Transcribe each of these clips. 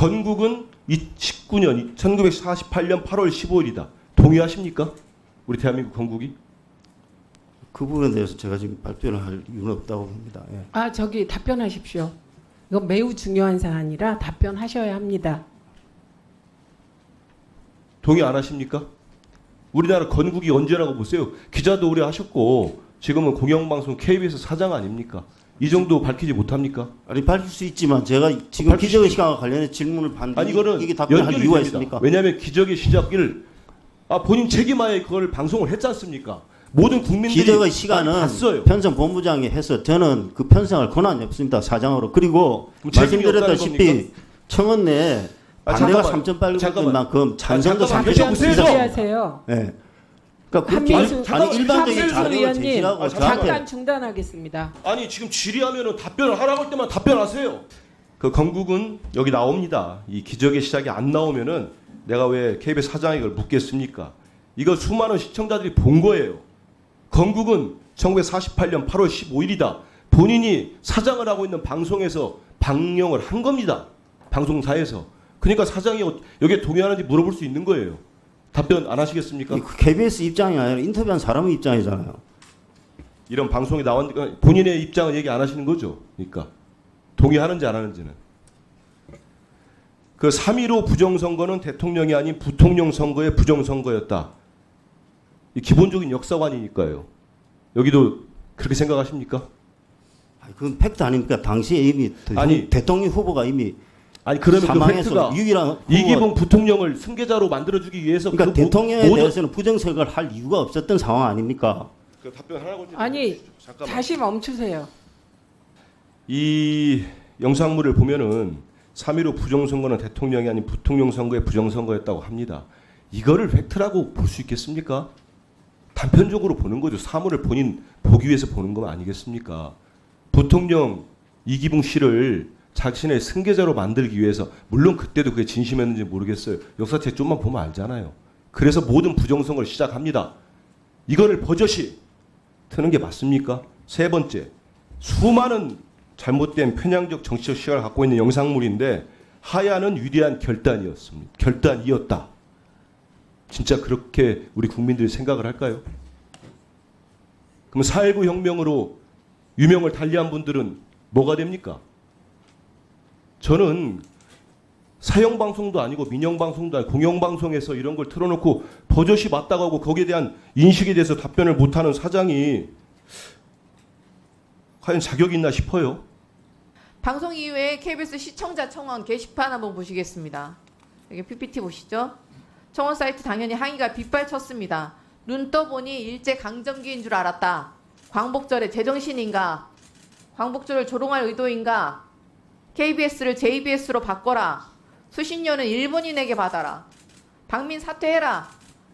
건국은 1948년 8월 15일이다. 동의하십니까? 우리 대한민국 건국이? 그 부분에 대해서 제가 지금 발표를 할 이유는 없다고 봅니다. 예. 아, 저기 답변하십시오. 이건 매우 중요한 사안이라 답변하셔야 합니다. 동의 안 하십니까? 우리나라 건국이 언제라고 보세요? 기자도 오래 하셨고 지금은 공영방송 KBS 사장 아닙니까? 이 정도 밝히지 못합니까? 아니 밝힐 수 있지만 제가 지금 밝힐 기적의 시간과 관련해 질문을 받는데 아니 이거는 이게 답변할 연결이 이유가 됩니다. 있습니까? 왜냐하면 기적의 시작을 본인 책임하에 그걸 방송을 했지 않습니까? 모든 국민들이 기적의 시간은 봤어요. 편성 본부장이 해서 저는 그 편성할 권한이 없습니다. 사장으로. 그리고 그럼 책임이 말씀드렸다시피 청원 내에 반대가 잠깐만. 3.8%만큼 찬성도 잠깐만. 3.9%. 보세요. 준비하세요. 예. 그러니까 그렇게 한민수 일반적인 한민수 자료를 의원님, 제시하고 잠깐 저한테 중단하겠습니다. 아니 지금 질의하면은 답변을 하라고 할 때만 답변하세요. 그 건국은 여기 나옵니다. 이 기적의 시작이 안 나오면은 내가 왜 KBS 사장이 이걸 묻겠습니까? 이거 수많은 시청자들이 본 거예요. 건국은 1948년 8월 15일이다. 본인이 사장을 하고 있는 방송에서 방영을 한 겁니다. 방송사에서. 그러니까 사장이 여기에 동의하는지 물어볼 수 있는 거예요. 답변 안 하시겠습니까? 그 KBS 입장이 아니라 인터뷰한 사람의 입장이잖아요. 이런 방송에 나왔는데 본인의 입장은 얘기 안 하시는 거죠. 그러니까 동의하는지 안 하는지는. 그 3.15 부정선거는 대통령이 아닌 부통령 선거의 부정선거였다. 이 기본적인 역사관이니까요. 여기도 그렇게 생각하십니까? 아니, 그건 팩트 아닙니까? 당시에 이미 아니, 대통령 후보가 이미 아니 그러면 그 사망해서 팩트가 유일한 후보가 이기붕 부통령을 승계자로 만들어주기 위해서 그러니까 그 대통령에 모든 대해서는 부정선거를 할 이유가 없었던 상황 아닙니까? 그 답변하라고 아니, 잠깐만. 다시 멈추세요. 이 영상물을 보면은 3.15 부정선거는 대통령이 아닌 부통령 선거의 부정선거였다고 합니다. 이거를 팩트라고 볼 수 있겠습니까? 단편적으로 보는 거죠. 사물을 본인 보기 위해서 보는 거 아니겠습니까? 부통령 이기붕 씨를 자신의 승계자로 만들기 위해서, 물론 그때도 그게 진심이었는지 모르겠어요. 역사책 좀만 보면 알잖아요. 그래서 모든 부정선거를 시작합니다. 이거를 버젓이 트는 게 맞습니까? 세 번째, 수많은 잘못된 편향적 정치적 시각을 갖고 있는 영상물인데 하야는 위대한 결단이었습니다. 결단이었다. 진짜 그렇게 우리 국민들이 생각을 할까요? 그럼 4.19 혁명으로 유명을 달리한 분들은 뭐가 됩니까? 저는 사형방송도 아니고 민영방송도 아니고 공영방송에서 이런 걸 틀어놓고 버젓이 맞다고 하고 거기에 대한 인식에 대해서 답변을 못하는 사장이 과연 자격이 있나 싶어요. 방송 이후에 KBS 시청자 청원 게시판 한번 보시겠습니다. 여기 PPT 보시죠. 청원 사이트 당연히 항의가 빗발쳤습니다. 눈 떠보니 일제 강점기인 줄 알았다. 광복절에 제정신인가? 광복절을 조롱할 의도인가? KBS를 JBS로 바꿔라. 수십 년은 일본인에게 받아라. 박민 사퇴해라.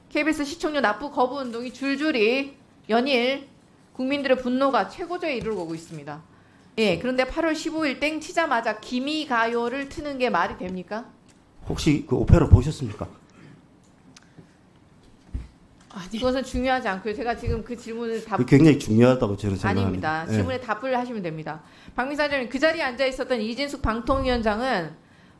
KBS 시청률 납부 거부 운동이 줄줄이 연일 국민들의 분노가 최고조에 이르고 있습니다. 예, 그런데 8월 15일 땡 치자마자 기미가요를 트는 게 말이 됩니까? 혹시 그 오페라 보셨습니까? 그것은 중요하지 않고요. 제가 지금 그 질문을 그 굉장히 중요하다고 저는 생각합니다. 아닙니다. 예. 질문에 답을 하시면 됩니다. 박민 사장님, 그 자리에 앉아 있었던 이진숙 방통위원장은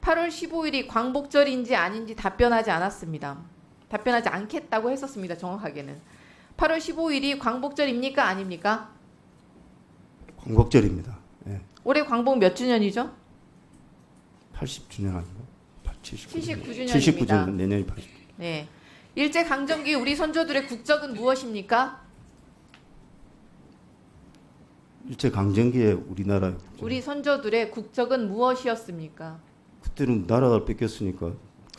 8월 15일이 광복절인지 아닌지 답변하지 않았습니다. 답변하지 않겠다고 했었습니다. 정확하게는. 8월 15일이 광복절입니까? 아닙니까? 광복절입니다. 예. 올해 광복 몇 주년이죠? 80주년 아니고 79주년입니다. 79주년 내년이 80. 네. 일제 강점기 우리 선조들의 국적은 무엇입니까? 일제 강점기에 우리나라 우리 선조들의 국적은 무엇이었습니까? 그때는 나라가 뺏겼으니까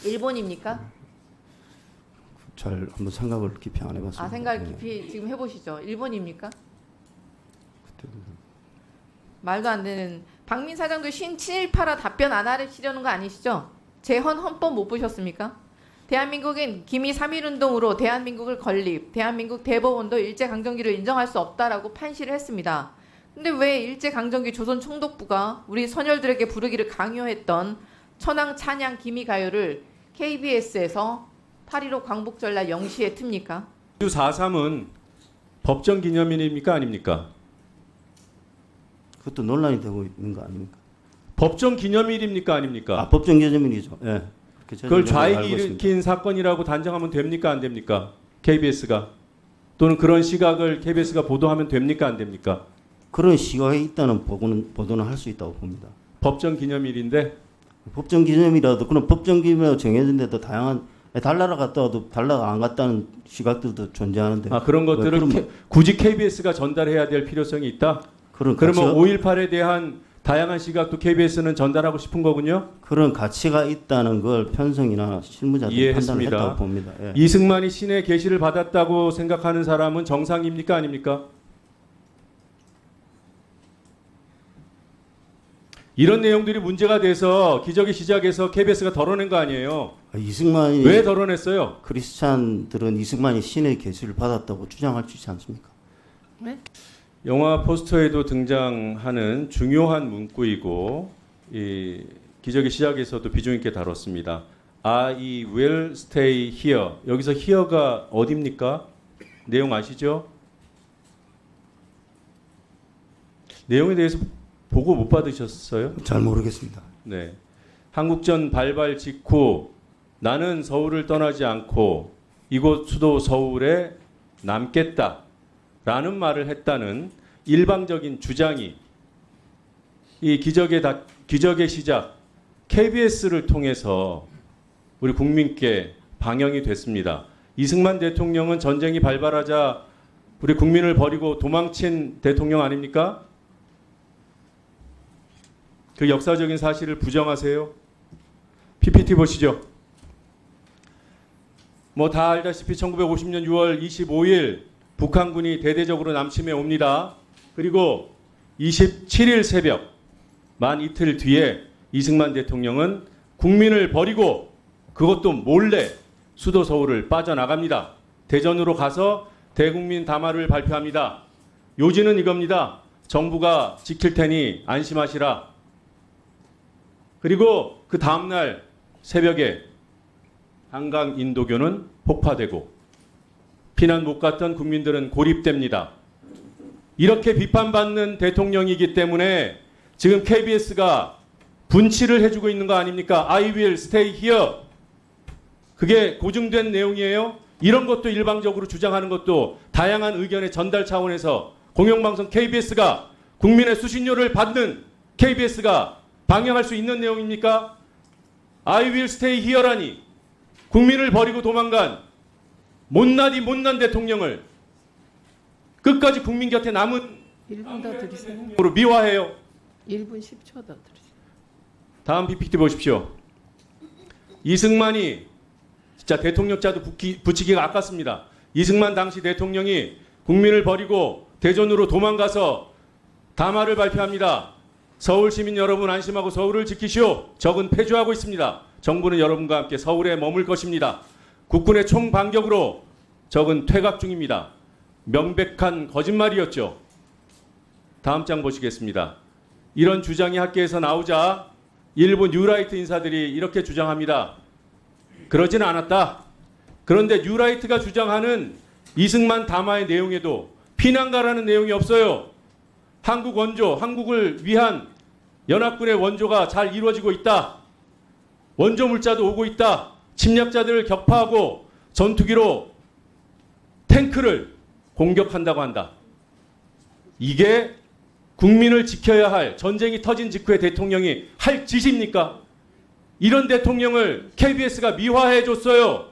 일본입니까? 잘 한번 생각을 깊이 안 해봤습니다. 생각 예. 깊이 지금 해보시죠. 일본입니까? 그때는 말도 안 되는. 박민 사장도 친일파라 답변 안 하시려는 거 아니시죠? 재헌 헌법 못 보셨습니까? 대한민국은 기미 3.1운동으로 대한민국을 건립, 대한민국 대법원도 일제강점기를 인정할 수 없다라고 판시를 했습니다. 근데 왜 일제강점기 조선총독부가 우리 선열들에게 부르기를 강요했던 천황 찬양 기미가요를 KBS에서 8.15 광복절날 0시에 틉니까? 4.3은 법정 기념일입니까 아닙니까? 그것도 논란이 되고 있는 거 아닙니까? 법정 기념일입니까 아닙니까? 법정 기념일이죠. 예. 그렇게 그걸 저는 알고 좌익이 있습니다. 일으킨 사건이라고 단정하면 됩니까 안 됩니까? KBS가 또는 그런 시각을 KBS가 보도하면 됩니까 안 됩니까? 그런 시각이 있다는 보도는 할 수 있다고 봅니다. 법정 기념일인데 법정 기념이라도 그런 법정 기념이라고 정해진 데도 다양한 달나라 갔다 와도 달나라 안 갔다는 시각들도 존재하는데 그런 것들을 그런 굳이 KBS가 전달해야 될 필요성이 있다? 그런 그러면 가치가, 5.18에 대한 다양한 시각도 KBS는 전달하고 싶은 거군요. 그런 가치가 있다는 걸 편성이나 실무자들이 이해했습니다. 판단했다고 봅니다. 예. 이승만이 신의 계시를 받았다고 생각하는 사람은 정상입니까 아닙니까? 이런 내용들이 문제가 돼서 기적의 시작에서 KBS가 덜어낸 거 아니에요. 이승만이 왜 덜어냈어요? 크리스찬들은 이승만이 신의 계시를 받았다고 주장할 수 있지 않습니까? 네? 영화 포스터에도 등장하는 중요한 문구이고 이 기적의 시작에서도 비중 있게 다뤘습니다. I will stay here. 여기서 here가 어디입니까? 내용 아시죠? 내용에 대해서 보고 못 받으셨어요? 잘 모르겠습니다. 네. 한국전 발발 직후 나는 서울을 떠나지 않고 이곳 수도 서울에 남겠다라는 말을 했다는 일방적인 주장이 이 기적의 시작 KBS를 통해서 우리 국민께 방영이 됐습니다. 이승만 대통령은 전쟁이 발발하자 우리 국민을 버리고 도망친 대통령 아닙니까? 그 역사적인 사실을 부정하세요? PPT 보시죠. 뭐 다 알다시피 1950년 6월 25일 북한군이 대대적으로 남침해 옵니다. 그리고 27일 새벽 만 이틀 뒤에 이승만 대통령은 국민을 버리고 그것도 몰래 수도 서울을 빠져나갑니다. 대전으로 가서 대국민 담화를 발표합니다. 요지는 이겁니다. 정부가 지킬 테니 안심하시라. 그리고 그 다음날 새벽에 한강 인도교는 폭파되고 피난 못 갔던 국민들은 고립됩니다. 이렇게 비판받는 대통령이기 때문에 지금 KBS가 분치를 해주고 있는 거 아닙니까? I will stay here. 그게 고증된 내용이에요. 이런 것도 일방적으로 주장하는 것도 다양한 의견의 전달 차원에서 공영방송 KBS가 국민의 수신료를 받는 KBS가 방영할 수 있는 내용입니까? I will stay here라니 국민을 버리고 도망간 못나디 못난 대통령을 끝까지 국민 곁에 남은 1분 더 드리세요. 으로 미화해요. 1분 10초 더 드리세요. 다음 PPT 보십시오. 이승만이 진짜 대통령자도 붙이기가 아깝습니다. 이승만 당시 대통령이 국민을 버리고 대전으로 도망가서 담화를 발표합니다. 서울 시민 여러분 안심하고 서울을 지키시오. 적은 패주하고 있습니다. 정부는 여러분과 함께 서울에 머물 것입니다. 국군의 총반격으로 적은 퇴각 중입니다. 명백한 거짓말이었죠. 다음 장 보시겠습니다. 이런 주장이 학계에서 나오자 일부 뉴라이트 인사들이 이렇게 주장합니다. 그러지는 않았다. 그런데 뉴라이트가 주장하는 이승만 담화의 내용에도 피난가라는 내용이 없어요. 한국 원조, 한국을 위한 연합군의 원조가 잘 이루어지고 있다. 원조 물자도 오고 있다. 침략자들을 격파하고 전투기로 탱크를 공격한다고 한다. 이게 국민을 지켜야 할 전쟁이 터진 직후에 대통령이 할 짓입니까? 이런 대통령을 KBS가 미화해 줬어요.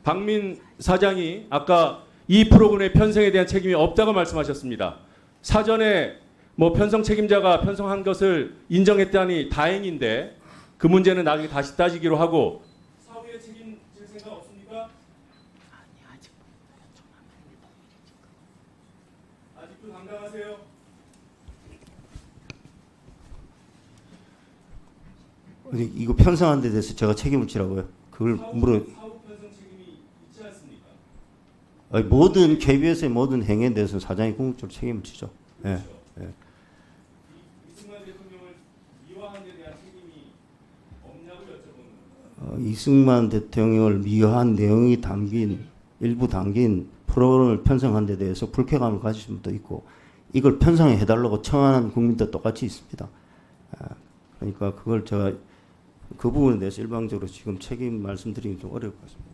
박민 사장이 아까 이 프로그램의 편성에 대한 책임이 없다고 말씀하셨습니다. 사전에 뭐 편성 책임자가 편성한 것을 인정했다니 다행인데 그 문제는 나중에 다시 따지기로 하고 사후에 책임질 생각 없습니까? 아직도 당당하세요? 이거 편성한 데 대해서 제가 책임을 지라고요? 그걸 물어. 사후 편성 책임이 있지 않습니까? 모든 KBS의 모든 행위에 대해서 사장이 궁극적으로 책임을 지죠. 예. 이승만 대통령을 미화한 데 대한 책임이 없냐고 여쭤보는 거예요. 이승만 대통령을 미화한 내용이 일부 담긴 프로그램을 편성한 데 대해서 불쾌감을 가지신 분도 있고 이걸 편성해 해달라고 청하는 국민도 똑같이 있습니다. 그러니까 그걸 제가 그 부분에 대해서 일방적으로 지금 책임 말씀드리기 좀 어려울 것 같습니다.